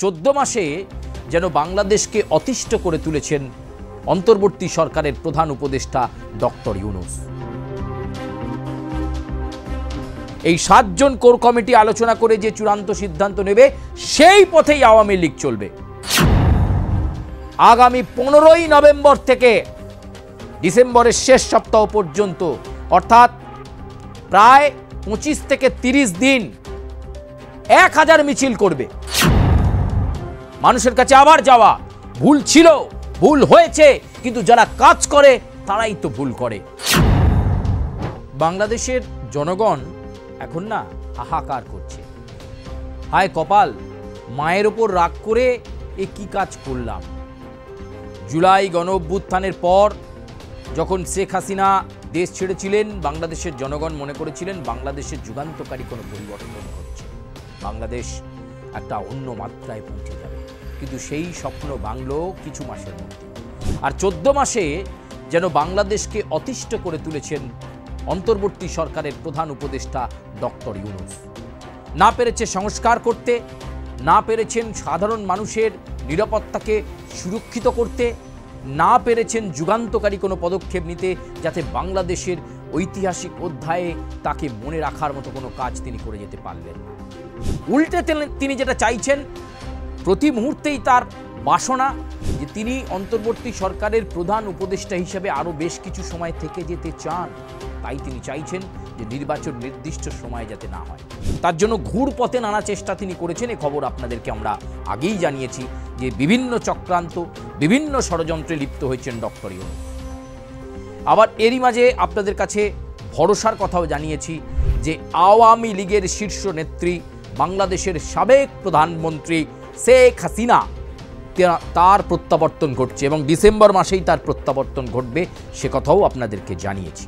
14 মাসে যেন বাংলাদেশকে অতিষ্ঠ করে তুলেছেন অন্তর্বর্তী সরকারের প্রধান উপদেষ্টা ডক্টর ইউনূস। এই 7 জন কোর কমিটি আলোচনা করে যে চূড়ান্ত সিদ্ধান্ত নেবে সেই পথেই আওয়ামী লীগ চলবে। আগামী 15ই নভেম্বর থেকে ডিসেম্বরের শেষ সপ্তাহ পর্যন্ত, অর্থাৎ প্রায় 25 থেকে 30 দিন 1000 মিছিল করবে। মানুষের কাছে আবার যাওয়া, ভুল ছিল, ভুল হয়েছে, কিন্তু যারা কাজ করে তারাই তো ভুল করে। বাংলাদেশের জনগণ এখন না হাহাকার করছে, হায় কপাল, মায়ের ওপর রাগ করে এ কি কাজ করলাম। জুলাই গণ অভ্যুত্থানের পর যখন শেখ হাসিনা দেশ ছেড়েছিলেন, বাংলাদেশের জনগণ মনে করেছিলেন বাংলাদেশের যুগান্তকারী কোনো পরিবর্তন হচ্ছে, বাংলাদেশ একটা অন্য মাত্রায় পৌঁছে যাবে। কিন্তু সেই স্বপ্ন ভাঙল কিছু মাসের মধ্যে। আর 14 মাসে যেন বাংলাদেশকে অতিষ্ঠ করে তুলেছেন অন্তর্বর্তী সরকারের প্রধান উপদেষ্টা ডক্টর ইউনূস। না পেরেছে সংস্কার করতে, না পেরেছেন সাধারণ মানুষের নিরাপত্তাকে সুরক্ষিত করতে, না পেরেছেন যুগান্তকারী কোনো পদক্ষেপ নিতে যাতে বাংলাদেশের ঐতিহাসিক অধ্যায়ে তাকে মনে রাখার মতো কোনো কাজ তিনি করে যেতে পারলেন না। উল্টে তিনি যেটা চাইছেন, প্রতি মুহূর্তেই তার বাসনা যে তিনি অন্তর্বর্তী সরকারের প্রধান উপদেষ্টা হিসেবে আরও বেশ কিছু সময় থেকে যেতে চান। তাই তিনি চাইছেন যে নির্বাচন নির্দিষ্ট সময় যাতে না হয়। তার জন্য ঘুরপথে নানা চেষ্টা তিনি করেছেন। এ খবর আপনাদেরকে আমরা আগেই জানিয়েছি যে বিভিন্ন চক্রান্ত, বিভিন্ন ষড়যন্ত্রে লিপ্ত হয়েছেন ডক্টর ইউনূস। আবার এরই মাঝে আপনাদের কাছে ভরসার কথাও জানিয়েছি যে আওয়ামী লীগের শীর্ষ নেত্রী, বাংলাদেশের সাবেক প্রধানমন্ত্রী শেখ হাসিনা, তার প্রত্যাবর্তন ঘটছে এবং ডিসেম্বর মাসেই তার প্রত্যাবর্তন ঘটবে, সে কথাও আপনাদেরকে জানিয়েছি।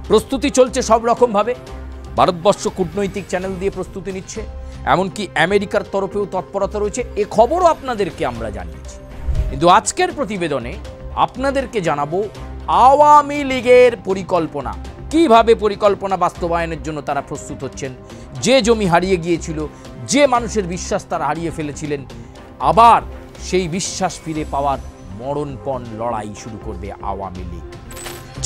প্রস্তুতি চলছে সব রকমভাবে। ভারতবর্ষ কূটনৈতিক চ্যানেল দিয়ে প্রস্তুতি নিচ্ছে, এমনকি আমেরিকার তরফেও তৎপরতা রয়েছে, এ খবরও আপনাদেরকে আমরা জানিয়েছি। কিন্তু আজকের প্রতিবেদনে আপনাদেরকে জানাবো আওয়ামী লীগের পরিকল্পনা, কিভাবে পরিকল্পনা বাস্তবায়নের জন্য তারা প্রস্তুত হচ্ছেন। যে জমি হারিয়ে গিয়েছিল, যে মানুষের বিশ্বাস তারা হারিয়ে ফেলেছিলেন, আবার সেই বিশ্বাস ফিরে পাওয়ার মরণপণ লড়াই শুরু করবে আওয়ামী লীগ।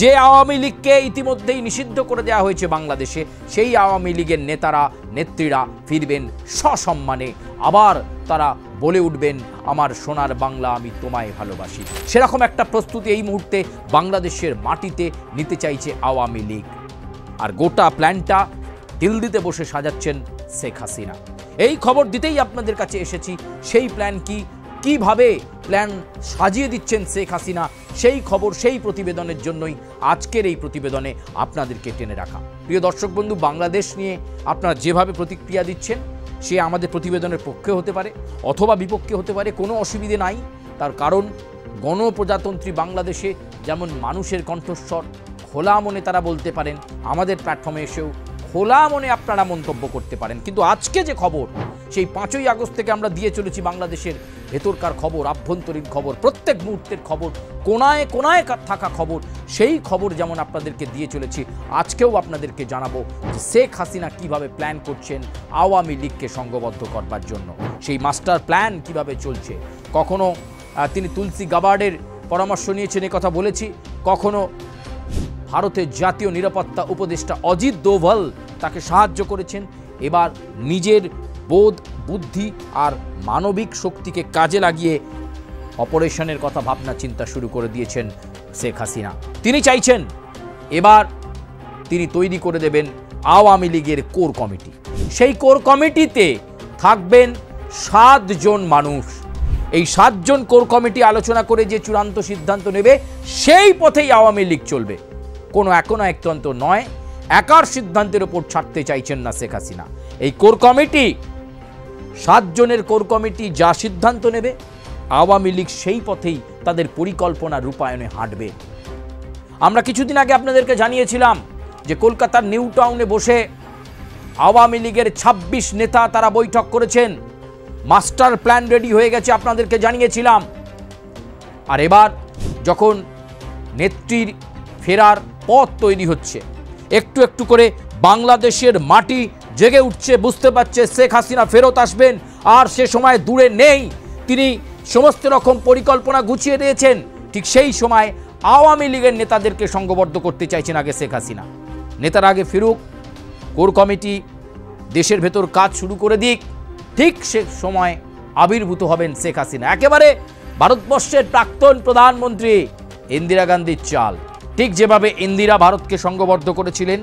যে আওয়ামী লীগকে ইতিমধ্যেই নিষিদ্ধ করে দেওয়া হয়েছে বাংলাদেশে, সেই আওয়ামী লীগের নেতারা নেত্রীরা ফিরবেন সসম্মানে। আবার তারা বলে উঠবেন, আমার সোনার বাংলা, আমি তোমায় ভালোবাসি। সেরকম একটা প্রস্তুতি এই মুহূর্তে বাংলাদেশের মাটিতে নিতে চাইছে আওয়ামী লীগ। আর গোটা প্ল্যানটা দিল্লিতে বসে সাজাচ্ছেন শেখ হাসিনা। এই খবর দিতেই আপনাদের কাছে এসেছি। সেই প্ল্যান কি, কিভাবে প্ল্যান সাজিয়ে দিচ্ছেন শেখ হাসিনা, সেই খবর, সেই প্রতিবেদনের জন্যই আজকের এই প্রতিবেদনে আপনাদেরকে টেনে রাখা। প্রিয় দর্শক বন্ধু, বাংলাদেশ নিয়ে আপনারা যেভাবে প্রতিক্রিয়া দিচ্ছেন, সে আমাদের প্রতিবেদনের পক্ষে হতে পারে অথবা বিপক্ষে হতে পারে, কোনো অসুবিধে নাই। তার কারণ গণপ্রজাতন্ত্রী বাংলাদেশে যেমন মানুষের কণ্ঠস্বর, খোলা মনে তারা বলতে পারেন, আমাদের প্ল্যাটফর্মে এসেও খোলা মনে আপনারা মন্তব্য করতে পারেন। কিন্তু আজকে যে খবর, সেই 5ই আগস্ট থেকে আমরা দিয়ে চলেছি বাংলাদেশের ভেতরকার খবর, আভ্যন্তরীণ খবর, প্রত্যেক মুহূর্তের খবর, কোনায় কোনায় থাকা খবর, সেই খবর যেমন আপনাদেরকে দিয়ে চলেছি, আজকেও আপনাদেরকে জানাবো যে শেখ হাসিনা কিভাবে প্ল্যান করছেন আওয়ামী লীগকে সংঘবদ্ধ করবার জন্য। সেই মাস্টার প্ল্যান কিভাবে চলছে। কখনো তিনি তুলসী গাবার্ডের পরামর্শ নিয়েছেন, কথা বলেছি। কখনো ভারতের জাতীয় নিরাপত্তা উপদেষ্টা অজিত দোভাল তাকে সাহায্য করেছেন। এবার নিজের বোধ, বুদ্ধি আর মানবিক শক্তিকে কাজে লাগিয়ে অপারেশনের কথা ভাবনা চিন্তা শুরু করে দিয়েছেন শেখ হাসিনা। তিনি চাইছেন এবার তিনি তৈরি করে দেবেন আওয়ামী লীগের কোর কমিটি। সেই কোর কমিটিতে থাকবেন 7 জন মানুষ। এই 7 জন কোর কমিটি আলোচনা করে যে চূড়ান্ত সিদ্ধান্ত নেবে সেই পথেই আওয়ামী লীগ চলবে। কোনো এখনো একতন্ত্র নয়, একার সিদ্ধান্তের উপর ছাড়তে চাইছেন না শেখ হাসিনা। এই কোর কমিটি, 7 জনের কোর কমিটি যা সিদ্ধান্ত নেবে, আওয়ামী লীগ সেই পথেই তাদের পরিকল্পনা রূপায়ণে হাঁটবে। আমরা কিছুদিন আগে আপনাদেরকে জানিয়েছিলাম যে কলকাতার নিউ টাউনে বসে আওয়ামী লীগের 26 নেতা তারা বৈঠক করেছেন, মাস্টার প্ল্যান রেডি হয়ে গেছে, আপনাদেরকে জানিয়েছিলাম। আর এবার যখন নেত্রীর ফেরার পথ তৈরি হচ্ছে, একটু একটু করে বাংলাদেশের মাটি জেগে উঠছে, বুঝতে পারছে শেখ হাসিনা ফেরত আসবেন, আর সে সময় দূরে নেই। তিনি সমস্ত রকম পরিকল্পনা গুছিয়ে দিয়েছেন। ঠিক সেই সময় আওয়ামী লীগের নেতাদেরকে সংঘবদ্ধ করতে চাইছেন আগে শেখ হাসিনা। নেতারা আগে ফিরুক, কোর কমিটি দেশের ভেতর কাজ শুরু করে দিক, ঠিক সে সময় আবির্ভূত হবেন শেখ হাসিনা। একেবারে ভারতবর্ষের প্রাক্তন প্রধানমন্ত্রী ইন্দিরা গান্ধীর চাল। ঠিক যেভাবে ইন্দিরা ভারতকে সংঘবদ্ধ করেছিলেন,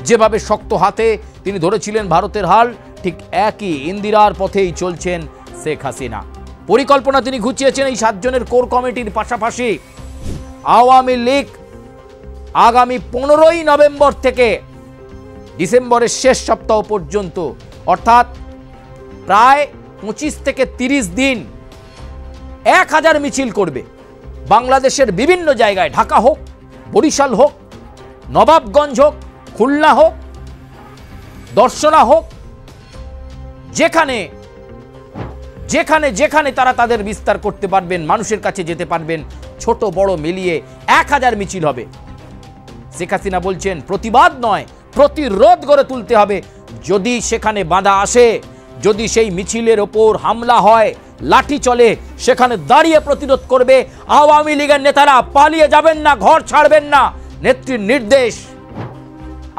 যেভাবে শক্ত হাতে তিনি ধরেছিলেন ভারতের হাল, ঠিক একই ইন্দিরার পথেই চলছেন শেখ হাসিনা। পরিকল্পনা তিনি গুছিয়েছেন এই 7 জনের কোর কমিটির পাশাপাশি আওয়ামী লীগ আগামী 15ই নভেম্বর থেকে ডিসেম্বরের শেষ সপ্তাহ পর্যন্ত, অর্থাৎ প্রায় 25 থেকে 30 দিন 1000 মিছিল করবে বাংলাদেশের বিভিন্ন জায়গায়। ঢাকা হোক, বরিশাল হোক, নবাবগঞ্জ হোক, খুলনা হোক, দর্শনা হোক, যেখানে যেখানে যেখানে তারা তাদের বিস্তার করতে পারবেন, মানুষের কাছে যেতে পারবেন, ছোট বড় মিলিয়ে 1000 মিছিল হবে। শেখ হাসিনা বলছেন প্রতিবাদ নয়, প্রতিরোধ গড়ে তুলতে হবে। যদি সেখানে বাধা আসে, যদি সেই মিছিলের ওপর হামলা হয়, লাঠি চলে, সেখানে দাঁড়িয়ে প্রতিরোধ করবে আওয়ামী লীগের নেতারা। পালিয়ে যাবেন না, ঘর ছাড়বেন না। নেত্রীর নির্দেশ।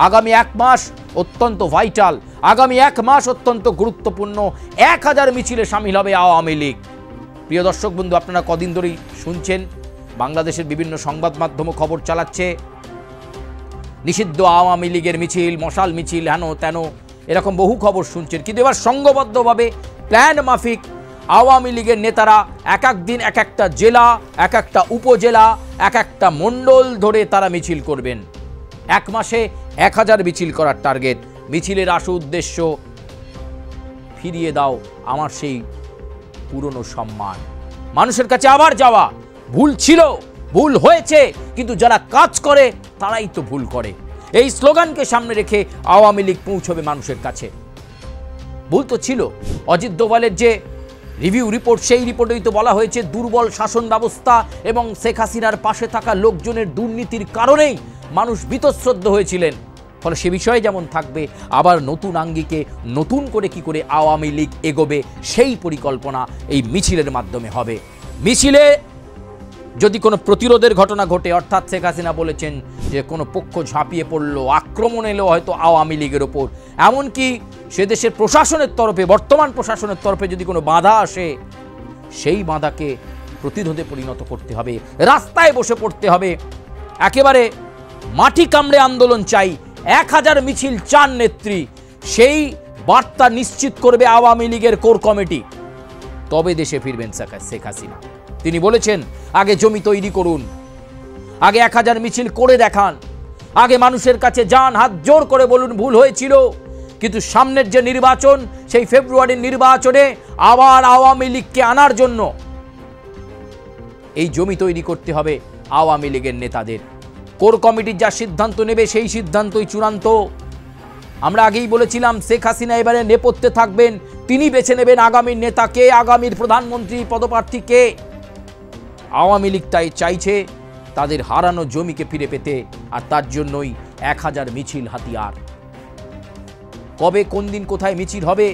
আগামী 1 মাস অত্যন্ত ভাইটাল, আগামী 1 মাস অত্যন্ত গুরুত্বপূর্ণ। 1000 মিছিলে সামিল হবে আওয়ামী লীগ। প্রিয় দর্শক বন্ধু, আপনারা কদিন ধরেই শুনছেন, বাংলাদেশের বিভিন্ন সংবাদ মাধ্যমও খবর চালাচ্ছে নিষিদ্ধ আওয়ামী লীগের মিছিল, মশাল মিছিল, হেন তেন, এরকম বহু খবর শুনছেন। কিন্তু এবার সংঘবদ্ধভাবে প্ল্যান মাফিক আওয়ামী লীগের নেতারা এক এক দিন এক একটা জেলা, এক একটা উপজেলা, এক একটা মণ্ডল ধরে তারা মিছিল করবেন। 1 মাসে 1000 মিছিল করার টার্গেট। মিছিলের আসল উদ্দেশ্য, ফিরিয়ে দাও আমার সেই পুরনো সম্মান, মানুষের কাছে আবার যাওয়া। ভুল ছিল, ভুল হয়েছে, কিন্তু যারা কাজ করে তারাই তো ভুল করে। এই স্লোগানকে সামনে রেখে আওয়ামী লীগ পৌঁছবে মানুষের কাছে। ভুল তো ছিল। অজিত দোভালের যে রিভিউ রিপোর্ট, সেই রিপোর্টেই তো বলা হয়েছে দুর্বল শাসন ব্যবস্থা এবং শেখ হাসিনার পাশে থাকা লোকজনের দুর্নীতির কারণেই মানুষ বীতশ্রদ্ধ হয়েছিলেন। ফলে সে বিষয়ে যেমন থাকবে, আবার নতুন আঙ্গিকে নতুন করে কি করে আওয়ামী লীগ এগোবে সেই পরিকল্পনা এই মিছিলের মাধ্যমে হবে। মিছিলে যদি কোনো প্রতিরোধের ঘটনা ঘটে, অর্থাৎ শেখ হাসিনা বলেছেন যে কোনো পক্ষ ঝাঁপিয়ে পড়লো, আক্রমণ এলো হয়তো আওয়ামী লীগের ওপর, এমনকি সে দেশের প্রশাসনের তরফে, বর্তমান প্রশাসনের তরফে যদি কোনো বাধা আসে, সেই বাধাকে প্রতিরোধে পরিণত করতে হবে, রাস্তায় বসে পড়তে হবে। একেবারে মাটি কামড়ে আন্দোলন চাই, 1000 মিছিল চান নেত্রী। সেই বার্তা নিশ্চিত করবে আওয়ামী লীগের কোর কমিটি। তবে দেশে ফিরবেন শেখ হাসিনা। তিনি বলেছেন আগে জমি তৈরি করুন, আগে 1000 মিছিল করে দেখান, আগে মানুষের কাছে যান, হাত জোর করে বলুন ভুল হয়েছিল। কিন্তু সামনের যে নির্বাচন, সেই ফেব্রুয়ারির নির্বাচনে আবার আওয়ামী লীগকে আনার জন্য এই জমি তৈরি করতে হবে আওয়ামী লীগের নেতাদের। কোর কমিটি যা সিদ্ধান্ত নেবে সেই সিদ্ধান্তই চূড়ান্ত। আমরা আগেই বলেছিলাম শেখ হাসিনা এবারে নেপথ্যে থাকবেন, তিনি বেছে নেবেন আগামীর নেতাকে, আগামীর প্রধানমন্ত্রী পদপ্রার্থীকে। আওয়ামী লীগ তাই চাইছে তাদের হারানো জমিকে ফিরে পেতে, আর তার জন্যই 1000 মিছিল হাতিয়ার। কবে, কোন দিন, কোথায় মিছিল হবে,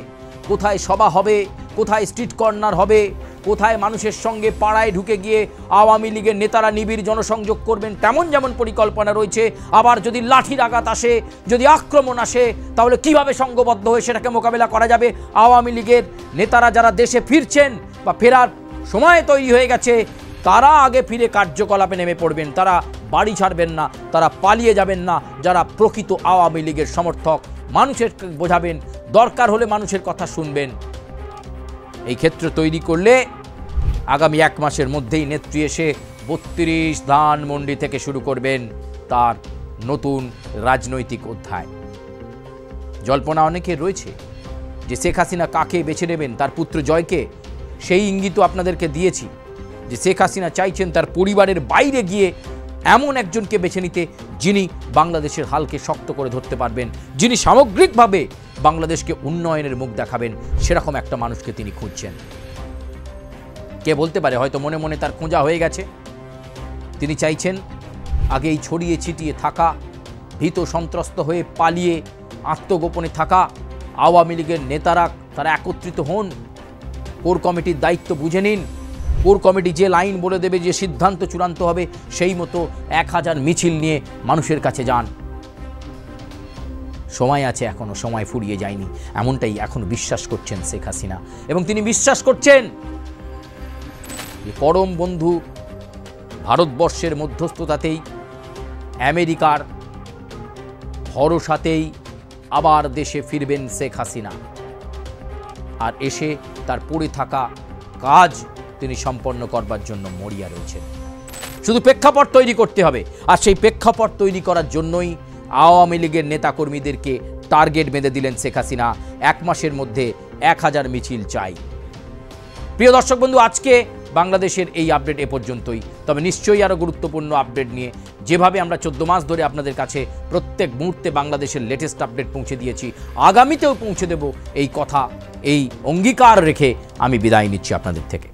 কোথায় সভা হবে, কোথায় স্ট্রিট কর্নার হবে, কোথায় মানুষের সঙ্গে পাড়ায় ঢুকে গিয়ে আওয়ামী লীগের নেতারা নিবিড় জনসংযোগ করবেন, তেমন যেমন পরিকল্পনা রয়েছে। আবার যদি লাঠির আঘাত আসে, যদি আক্রমণ আসে, তাহলে কিভাবে সংঘবদ্ধ হয়ে সেটাকে মোকাবেলা করা যাবে। আওয়ামী লীগের নেতারা যারা দেশে ফিরছেন বা ফেরার সময় তৈরি হয়ে গেছে, তারা আগে ফিরে কার্যকলাপে নেমে পড়বেন। তারা বাড়ি ছাড়বেন না, তারা পালিয়ে যাবেন না। যারা প্রকৃত আওয়ামী লীগের সমর্থক, মানুষের বোঝাবেন, দরকার হলে মানুষের কথা শুনবেন। এই ক্ষেত্র তৈরি করলে আগামী 1 মাসের মধ্যেই নেত্রী এসে 32 ধানমন্ডি থেকে শুরু করবেন তার নতুন রাজনৈতিক অধ্যায়। জল্পনা অনেকের রয়েছে যে শেখ হাসিনা কাকে বেছে নেবেন, তার পুত্র জয়কে। সেই ইঙ্গিতও আপনাদেরকে দিয়েছি যে শেখ হাসিনা চাইছেন তার পরিবারের বাইরে গিয়ে এমন একজনকে বেছে নিতে, যিনি বাংলাদেশের হালকে শক্ত করে ধরতে পারবেন, যিনি সামগ্রিকভাবে বাংলাদেশকে উন্নয়নের মুখ দেখাবেন। সেরকম একটা মানুষকে তিনি খুঁজছেন। কে বলতে পারে, হয়তো মনে মনে তার খোঁজা হয়ে গেছে। তিনি চাইছেন আগেই ছড়িয়ে ছিটিয়ে থাকা, ভীত সন্ত্রস্ত হয়ে পালিয়ে আত্মগোপনে থাকা আওয়ামী লীগের নেতারা তারা একত্রিত হন, কোর কমিটির দায়িত্ব বুঝে নিন। কোর কমিটি যে লাইন বলে দেবে, যে সিদ্ধান্ত চূড়ান্ত হবে, সেই মতো 1000 মিছিল নিয়ে মানুষের কাছে যান। সময় আছে এখনো, সময় ফুরিয়ে যায়নি, এমনটাই এখন বিশ্বাস করছেন শেখ হাসিনা। এবং তিনি বিশ্বাস করছেন যে পরম বন্ধু ভারতবর্ষের মধ্যস্থতাতেই, আমেরিকার ভরসাতেই আবার দেশে ফিরবেন শেখ হাসিনা। আর এসে তার পড়ে থাকা কাজ তিনি সম্পন্ন করবার জন্য মরিয়া রয়েছেন। শুধু প্রেক্ষাপট তৈরি করতে হবে, আর সেই প্রেক্ষাপট তৈরি করার জন্যই আওয়ামী লীগের নেতাকর্মীদেরকে টার্গেট বেঁধে দিলেন শেখ হাসিনা। 1 মাসের মধ্যে 1000 মিছিল চাই। প্রিয় দর্শক বন্ধু, আজকে বাংলাদেশের এই আপডেট এ পর্যন্তই। তবে নিশ্চয়ই আরও গুরুত্বপূর্ণ আপডেট নিয়ে, যেভাবে আমরা 14 মাস ধরে আপনাদের কাছে প্রত্যেক মুহূর্তে বাংলাদেশের লেটেস্ট আপডেট পৌঁছে দিয়েছি, আগামীতেও পৌঁছে দেব, এই কথা, এই অঙ্গীকার রেখে আমি বিদায় নিচ্ছি আপনাদের থেকে।